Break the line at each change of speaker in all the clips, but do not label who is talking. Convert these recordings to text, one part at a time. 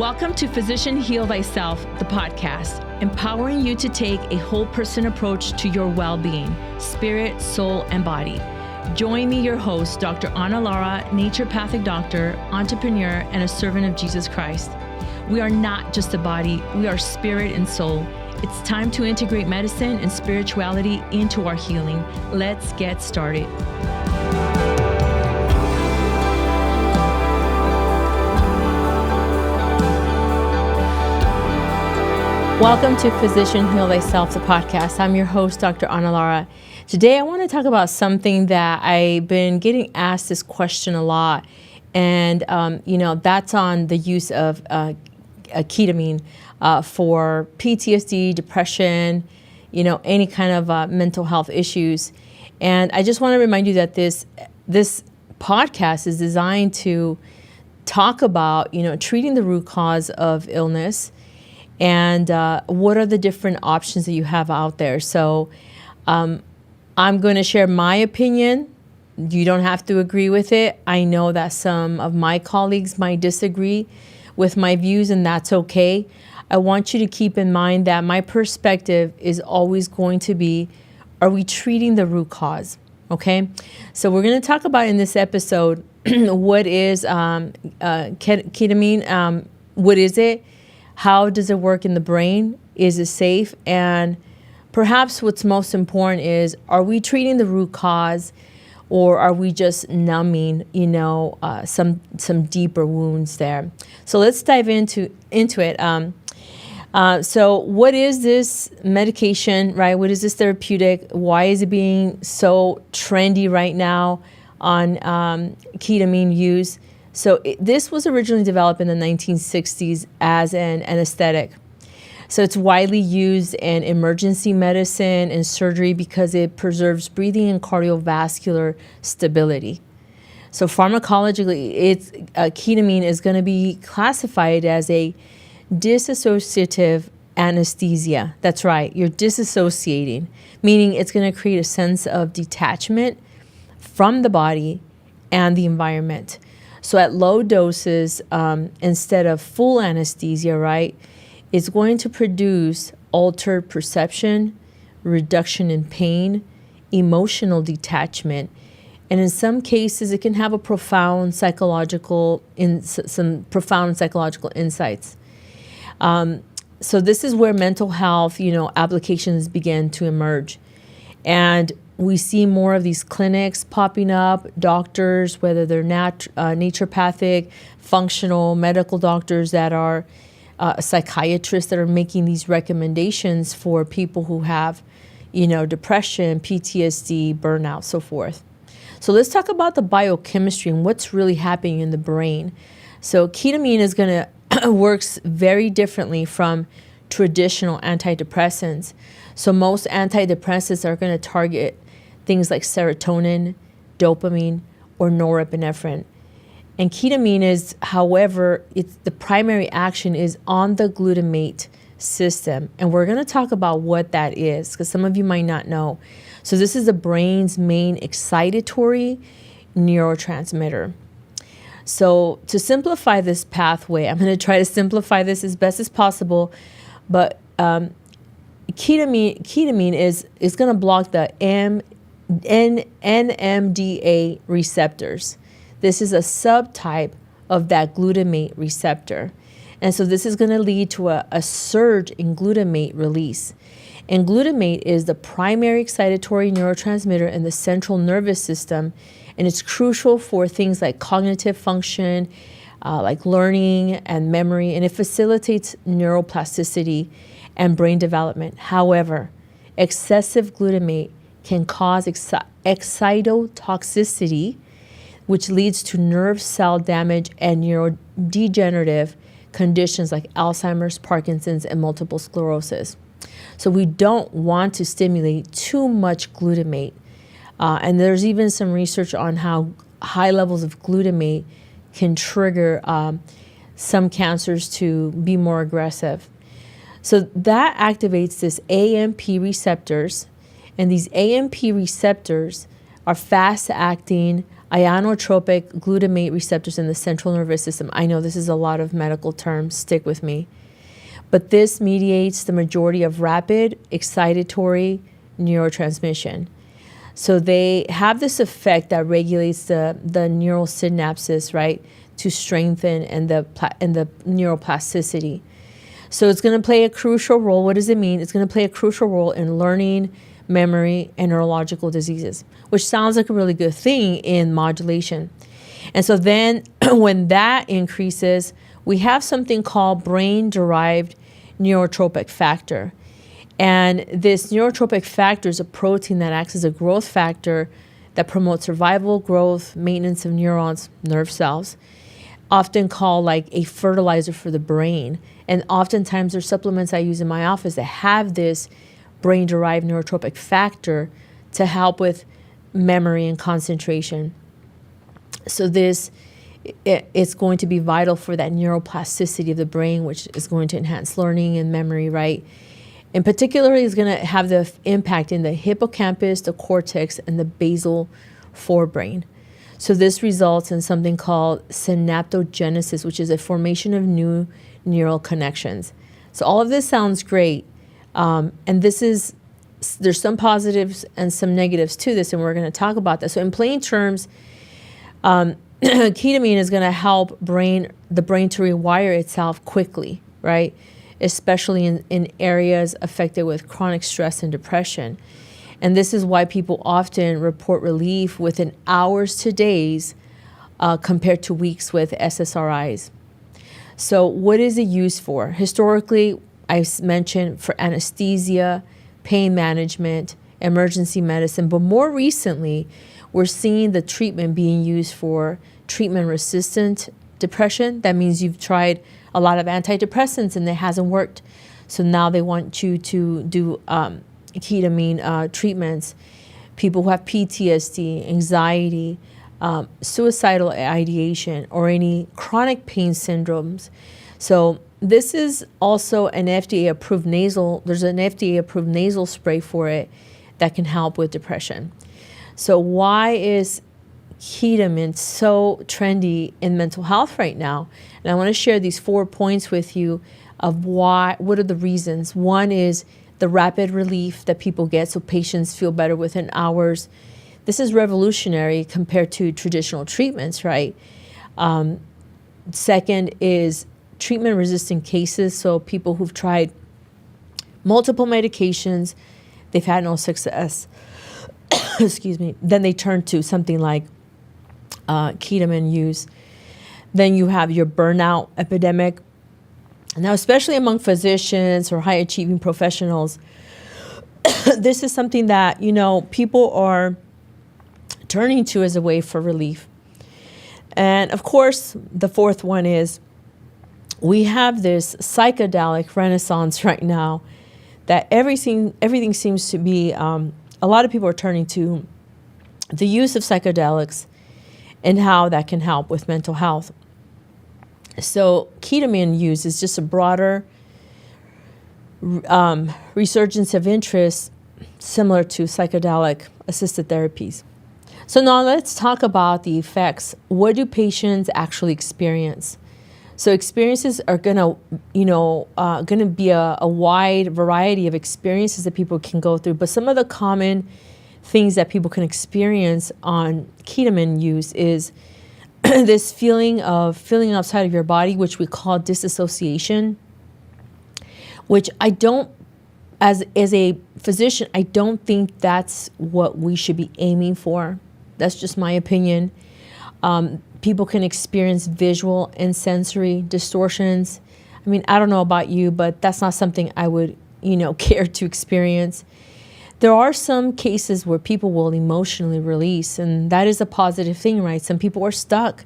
Welcome to Physician Heal Thyself, the podcast, empowering you to take a whole person approach to your well-being, spirit, soul, and body. Join me, your host, Dr. Ana Lara, naturopathic doctor, entrepreneur, and a servant of Jesus Christ. We are not just a body, we are spirit and soul. It's time to integrate medicine and spirituality into our healing. Let's get started. Welcome to Physician Heal Thyself, the podcast. I'm your host, Dr. Ana Lara. Today, I want to talk about something that I've been getting asked this question a lot, and that's on the use of ketamine for PTSD, depression, any kind of mental health issues. And I just want to remind you that this podcast is designed to talk about, treating the root cause of illness and what are the different options that you have out there. So I'm going to share my opinion. You don't have to agree with it. I know that some of my colleagues might disagree with my views, and that's okay. I want you to keep in mind that my perspective is always going to be, are we treating the root cause? Okay? So we're going to talk about in this episode, what is ketamine? What is it? How does it work in the brain? Is it safe? And perhaps what's most important is, are we treating the root cause, or are we just numbing, some deeper wounds there? So let's dive into it. So what is this medication, right? What is this therapeutic? Why is it being so trendy right now on ketamine use? So this was originally developed in the 1960s as an anesthetic. So it's widely used in emergency medicine and surgery because it preserves breathing and cardiovascular stability. So pharmacologically, ketamine is going to be classified as a dissociative anesthesia. That's right, you're disassociating, meaning it's going to create a sense of detachment from the body and the environment. So at low doses, instead of full anesthesia, right, it's going to produce altered perception, reduction in pain, emotional detachment, and in some cases, it can have some profound psychological insights. So this is where mental health, applications begin to emerge. And we see more of these clinics popping up, doctors, whether they're naturopathic, functional, medical doctors that are psychiatrists that are making these recommendations for people who have, depression, PTSD, burnout, so forth. So let's talk about the biochemistry and what's really happening in the brain. So ketamine is going to works very differently from traditional antidepressants. So most antidepressants are going to target things like serotonin, dopamine, or norepinephrine. And ketamine is, however, the primary action is on the glutamate system. And we're going to talk about what that is, because some of you might not know. So this is the brain's main excitatory neurotransmitter. So to simplify this pathway, I'm going to try to simplify this as best as possible, but ketamine is going to block the NMDA receptors. This is a subtype of that glutamate receptor. And so this is going to lead to a surge in glutamate release. And glutamate is the primary excitatory neurotransmitter in the central nervous system, and it's crucial for things like cognitive function, like learning and memory, and it facilitates neuroplasticity and brain development. However, excessive glutamate can cause excitotoxicity, which leads to nerve cell damage and neurodegenerative conditions like Alzheimer's, Parkinson's, and multiple sclerosis. So we don't want to stimulate too much glutamate. And there's even some research on how high levels of glutamate can trigger some cancers to be more aggressive. So that activates this AMP receptors, and these AMP receptors are fast-acting ionotropic glutamate receptors in the central nervous system. I know this is a lot of medical terms, stick with me. But this mediates the majority of rapid excitatory neurotransmission. So they have this effect that regulates the neural synapses, right, to strengthen and the neuroplasticity. So it's going to play a crucial role. What does it mean? It's going to play a crucial role in learning, memory, and neurological diseases, which sounds like a really good thing in modulation. And so then when that increases, we have something called brain-derived neurotropic factor. And this neurotropic factor is a protein that acts as a growth factor that promotes survival, growth, maintenance of neurons, nerve cells, often called like a fertilizer for the brain. And oftentimes there's supplements I use in my office that have this brain-derived neurotropic factor to help with memory and concentration. So it's going to be vital for that neuroplasticity of the brain, which is going to enhance learning and memory, right? In particular, it's going to have the impact in the hippocampus, the cortex, and the basal forebrain. So this results in something called synaptogenesis, which is a formation of new neural connections. So all of this sounds great. And there's some positives and some negatives to this, and we're going to talk about that. So in plain terms, ketamine is going to help the brain to rewire itself quickly, right? Especially in areas affected with chronic stress and depression. And this is why people often report relief within hours to days compared to weeks with SSRIs. So what is it used for? Historically, I've mentioned for anesthesia, pain management, emergency medicine, but more recently, we're seeing the treatment being used for treatment-resistant depression. That means you've tried a lot of antidepressants and it hasn't worked. So now they want you to do ketamine treatments. People who have PTSD, anxiety, suicidal ideation, or any chronic pain syndromes. So this is also an FDA-approved there's an FDA-approved nasal spray for it that can help with depression. So why is ketamine so trendy in mental health right now? And I want to share these 4 points with you of what are the reasons. One is the rapid relief that people get, so patients feel better within hours. This is revolutionary compared to traditional treatments, right? Second is treatment-resistant cases, so people who've tried multiple medications, they've had no success. Excuse me. Then they turn to something like ketamine use. Then you have your burnout epidemic. Now, especially among physicians or high-achieving professionals, this is something that, people are turning to as a way for relief. And of course, the fourth one is we have this psychedelic renaissance right now that everything seems to be, a lot of people are turning to the use of psychedelics and how that can help with mental health. So ketamine use is just a broader resurgence of interest similar to psychedelic assisted therapies. So now let's talk about the effects. What do patients actually experience? So experiences are gonna be a wide variety of experiences that people can go through. But some of the common things that people can experience on ketamine use is this feeling outside of your body, which we call disassociation, which I don't, as a physician, I don't think that's what we should be aiming for. That's just my opinion. People can experience visual and sensory distortions. I mean, I don't know about you, but that's not something I would, care to experience. There are some cases where people will emotionally release, and that is a positive thing, right? Some people are stuck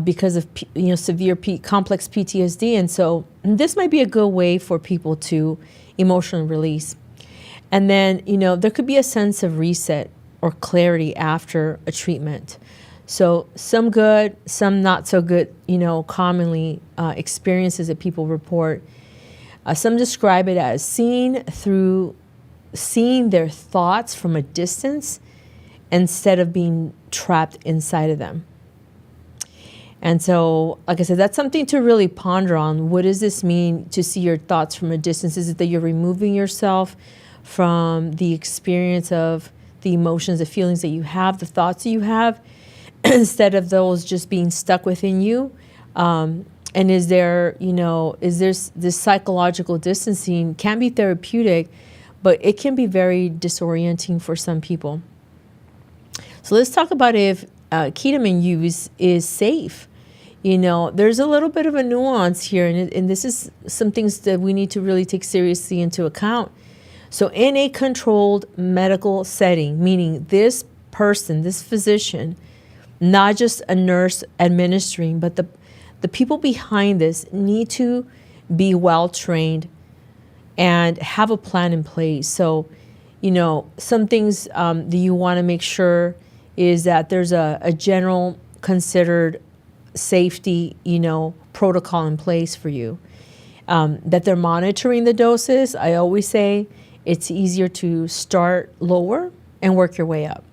because of, severe complex PTSD. And so this might be a good way for people to emotionally release. And then, there could be a sense of reset or clarity after a treatment. So some good, some not so good, commonly experiences that people report. Some describe it as seeing their thoughts from a distance instead of being trapped inside of them. And so, like I said, that's something to really ponder on. What does this mean to see your thoughts from a distance? Is it that you're removing yourself from the experience of the emotions, the feelings that you have, the thoughts that you have, instead of those just being stuck within you? And is there, this psychological distancing can be therapeutic, but it can be very disorienting for some people. So let's talk about if ketamine use is safe. There's a little bit of a nuance here, and this is some things that we need to really take seriously into account. So in a controlled medical setting, meaning this person, this physician, not just a nurse administering, but the people behind this need to be well trained and have a plan in place. So, some things that you want to make sure is that there's a general considered safety, protocol in place for you. That they're monitoring the doses. I always say it's easier to start lower and work your way up.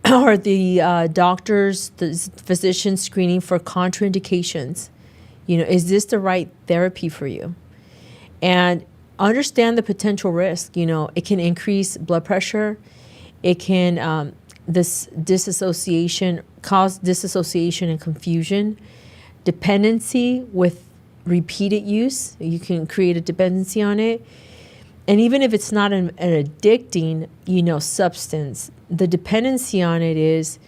Or the doctors, the physicians screening for contraindications. Is this the right therapy for you? And understand the potential risk. It can increase blood pressure. It can this disassociation, cause disassociation and confusion, dependency with repeated use. You can create a dependency on it. And even if it's not an addicting, substance, the dependency on it is,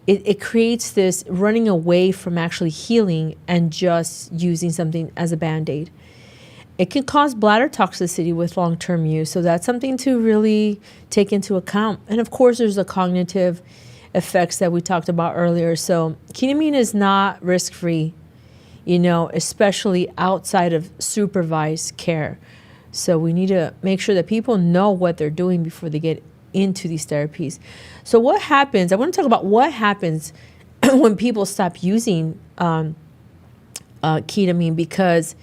it creates this running away from actually healing and just using something as a Band-Aid. It can cause bladder toxicity with long-term use. So that's something to really take into account. And of course, there's the cognitive effects that we talked about earlier. So ketamine is not risk-free, especially outside of supervised care. So we need to make sure that people know what they're doing before they get into these therapies. So what happens, I want to talk about what happens when people stop using ketamine, because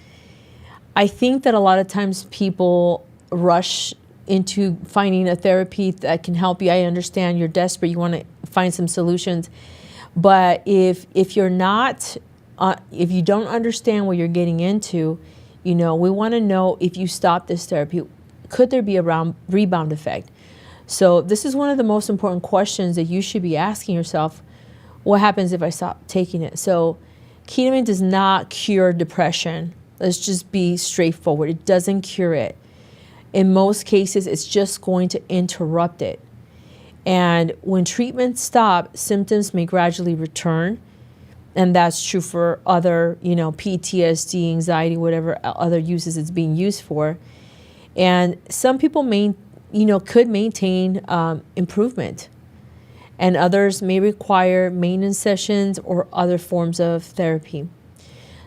I think that a lot of times people rush into finding a therapy that can help you. I understand you're desperate, you want to find some solutions. But if you're not, if you don't understand what you're getting into, we want to know, if you stop this therapy, could there be a rebound effect? So this is one of the most important questions that you should be asking yourself. What happens if I stop taking it? So ketamine does not cure depression. Let's just be straightforward. It doesn't cure it. In most cases, it's just going to interrupt it. And when treatment stops, symptoms may gradually return. And that's true for other, PTSD, anxiety, whatever other uses it's being used for. And some people could maintain improvement. And others may require maintenance sessions or other forms of therapy.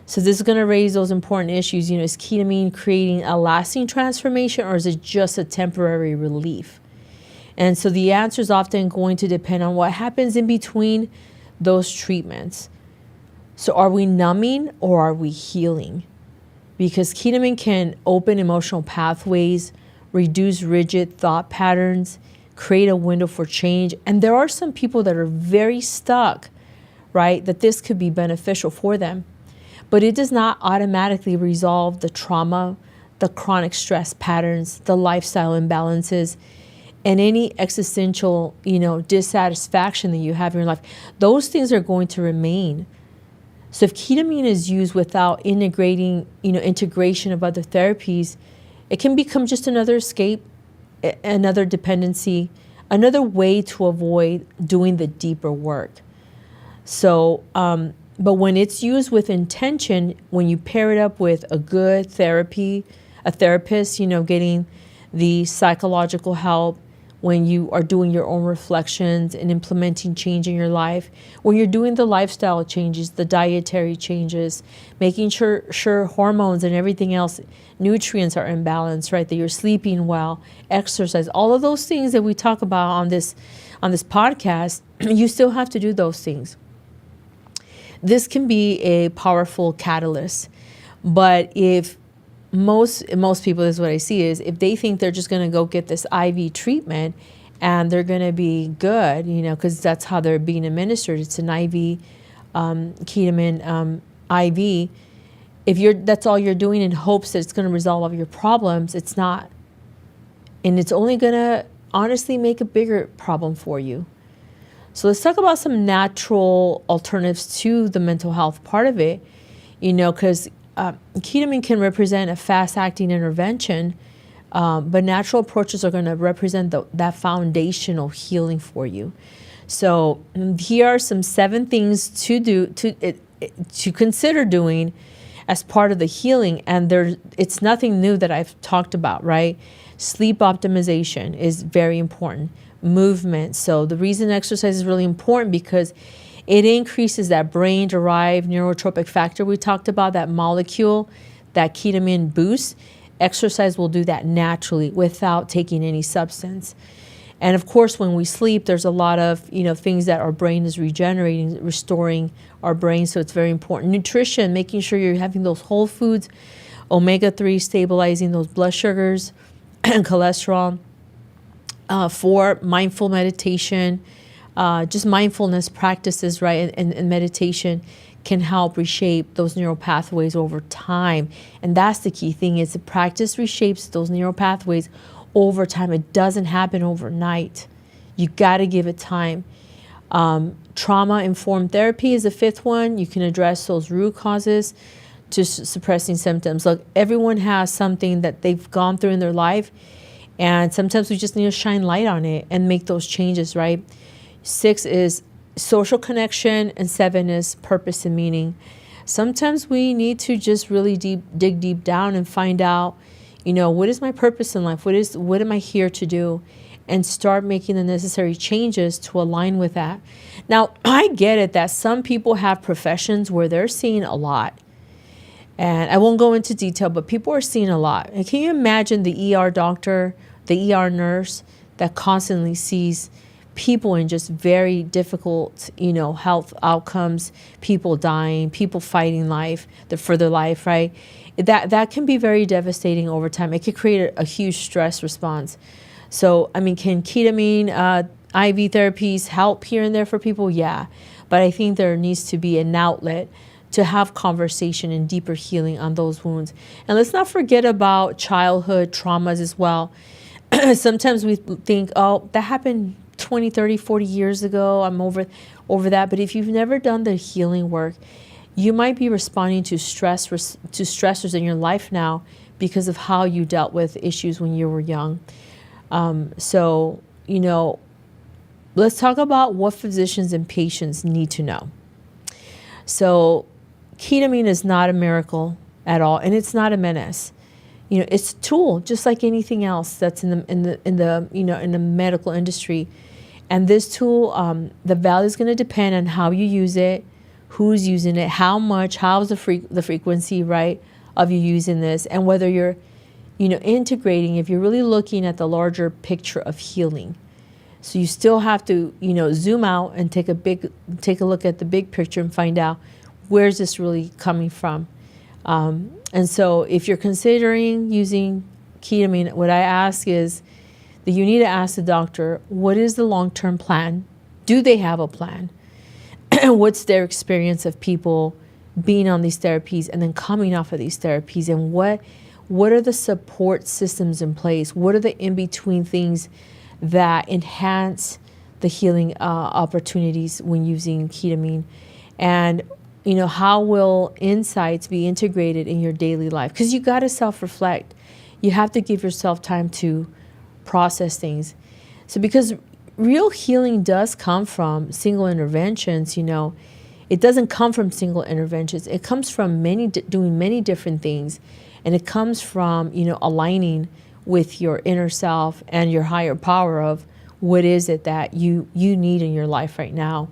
So this is going to raise those important issues. Is ketamine creating a lasting transformation, or is it just a temporary relief? And so the answer is often going to depend on what happens in between those treatments. So are we numbing or are we healing? Because ketamine can open emotional pathways, reduce rigid thought patterns, create a window for change. And there are some people that are very stuck, right, that this could be beneficial for them. But it does not automatically resolve the trauma, the chronic stress patterns, the lifestyle imbalances, and any existential, dissatisfaction that you have in your life. Those things are going to remain. So if ketamine is used without integration of other therapies, it can become just another escape, another dependency, another way to avoid doing the deeper work. So, but when it's used with intention, when you pair it up with a good therapy, a therapist, getting the psychological help, when you are doing your own reflections and implementing change in your life, when you're doing the lifestyle changes, the dietary changes, making sure hormones and everything else, nutrients are in balance, right? That you're sleeping well, exercise, all of those things that we talk about on this podcast, you still have to do those things. This can be a powerful catalyst, but if most people, is what I see, is if they think they're just going to go get this IV treatment and they're going to be good, because that's how they're being administered. It's an IV, ketamine IV. If that's all you're doing in hopes that it's going to resolve all your problems, it's not. And it's only going to honestly make a bigger problem for you. So let's talk about some natural alternatives to the mental health part of it, because ketamine can represent a fast-acting intervention, but natural approaches are going to represent that foundational healing for you. So here are some 7 things to do, to consider doing as part of the healing. And it's nothing new that I've talked about, right? Sleep optimization is very important. Movement. So the reason exercise is really important because it increases that brain-derived neurotropic factor we talked about, that molecule, that ketamine boost. Exercise will do that naturally without taking any substance. And of course, when we sleep, there's a lot of things that our brain is regenerating, restoring our brain. So it's very important. Nutrition, making sure you're having those whole foods, omega-3 stabilizing those blood sugars and cholesterol. 4, mindful meditation, just mindfulness practices, right? And meditation can help reshape those neural pathways over time. And that's the key thing, is the practice reshapes those neural pathways over time. It doesn't happen overnight. You got to give it time. Trauma-informed therapy is the 5th one. You can address those root causes to suppressing symptoms. Look, everyone has something that they've gone through in their life, and sometimes we just need to shine light on it and make those changes, right? 6 is social connection, and 7 is purpose and meaning. Sometimes we need to just really dig deep down and find out, what is my purpose in life? What am I here to do? And start making the necessary changes to align with that. Now, I get it that some people have professions where they're seeing a lot. And I won't go into detail, but people are seeing a lot. And can you imagine the ER doctor, the ER nurse that constantly sees people in just very difficult, health outcomes, people dying, people fighting for their life, right? That can be very devastating over time. It could create a huge stress response. So, can ketamine, IV therapies help here and there for people? Yeah. But I think there needs to be an outlet to have conversation and deeper healing on those wounds. And let's not forget about childhood traumas as well. Sometimes we think, oh, that happened 20, 30, 40 years ago. I'm over that. But if you've never done the healing work, you might be responding to stressors in your life now because of how you dealt with issues when you were young. So, let's talk about what physicians and patients need to know. So ketamine is not a miracle at all, and it's not a menace. It's a tool, just like anything else that's in the medical industry. And this tool, the value is going to depend on how you use it, who's using it, how much, how's the frequency, right, of you using this, and whether you're, integrating, if you're really looking at the larger picture of healing. So you still have to, zoom out and take a look at the big picture and find out where's this really coming from. And so if you're considering using ketamine, what I ask is that you need to ask the doctor, what is the long-term plan? Do they have a plan? What's their experience of people being on these therapies and then coming off of these therapies? And what are the support systems in place? What are the in-between things that enhance the healing opportunities when using ketamine? And how will insights be integrated in your daily life? Because you got to self-reflect. You have to give yourself time to process things. So because real healing does come from single interventions, it doesn't come from single interventions. It comes from doing many different things. And it comes from, aligning with your inner self and your higher power of what is it that you need in your life right now.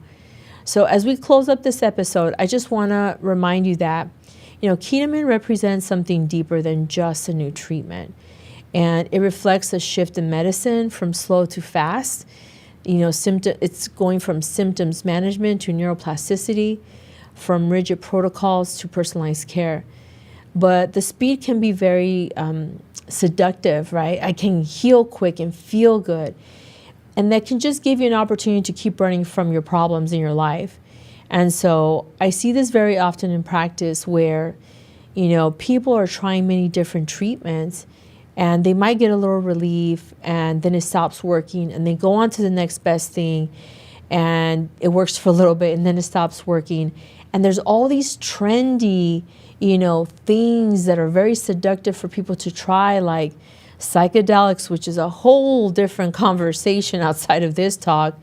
So as we close up this episode, I just want to remind you that, ketamine represents something deeper than just a new treatment. And it reflects a shift in medicine from slow to fast. It's going from symptoms management to neuroplasticity, from rigid protocols to personalized care. But the speed can be very seductive, right? I can heal quick and feel good. And that can just give you an opportunity to keep running from your problems in your life. And so I see this very often in practice where, people are trying many different treatments and they might get a little relief and then it stops working and they go on to the next best thing and it works for a little bit and then it stops working. And there's all these trendy, things that are very seductive for people to try, like psychedelics, which is a whole different conversation outside of this talk.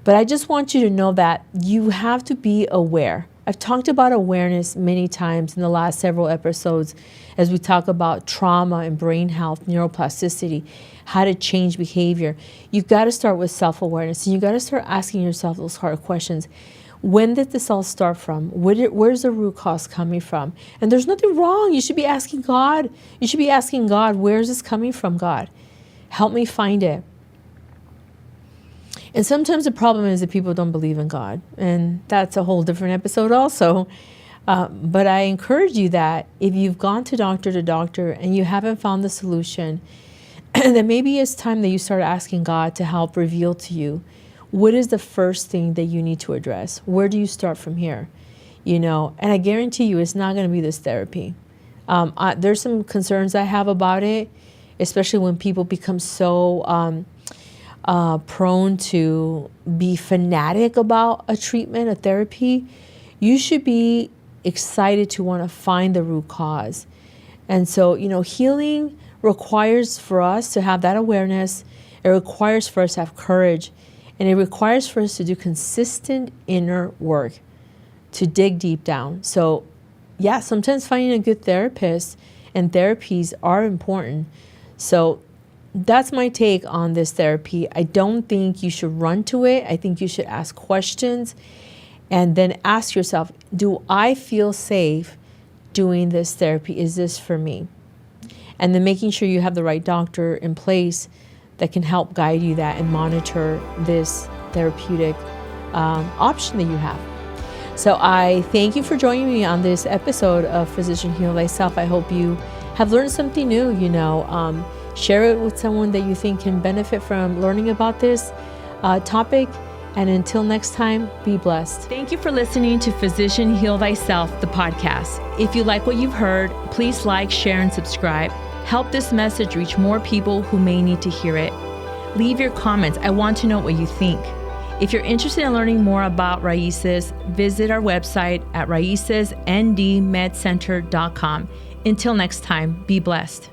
But I just want you to know that you have to be aware. I've talked about awareness many times in the last several episodes as we talk about trauma and brain health, neuroplasticity, how to change behavior. You've got to start with self-awareness, and you've got to start asking yourself those hard questions. When did this all start from? Where's the root cause coming from? And there's nothing wrong. You should be asking God. You should be asking God, where is this coming from, God? Help me find it. And sometimes the problem is that people don't believe in God. And that's a whole different episode also. But I encourage you that if you've gone to doctor and you haven't found the solution, then maybe it's time that you start asking God to help reveal to you, what is the first thing that you need to address? Where do you start from here? And I guarantee you it's not going to be this therapy. There's some concerns I have about it, especially when people become so prone to be fanatic about a treatment, a therapy. You should be excited to want to find the root cause. And so, healing requires for us to have that awareness. It requires for us to have courage. And it requires for us to do consistent inner work, to dig deep down. So, yeah, sometimes finding a good therapist and therapies are important. So that's my take on this therapy. I don't think you should run to it. I think you should ask questions and then ask yourself, do I feel safe doing this therapy? Is this for me? And then making sure you have the right doctor in place that can help guide you that and monitor this therapeutic option that you have. So I thank you for joining me on this episode of Physician Heal Thyself. I hope you have learned something new, share it with someone that you think can benefit from learning about this topic. And until next time, be blessed. Thank you for listening to Physician Heal Thyself, the podcast. If you like what you've heard, please like, share, and subscribe. Help this message reach more people who may need to hear it. Leave your comments. I want to know what you think. If you're interested in learning more about Raices, visit our website at raicesndmedcenter.com. Until next time, be blessed.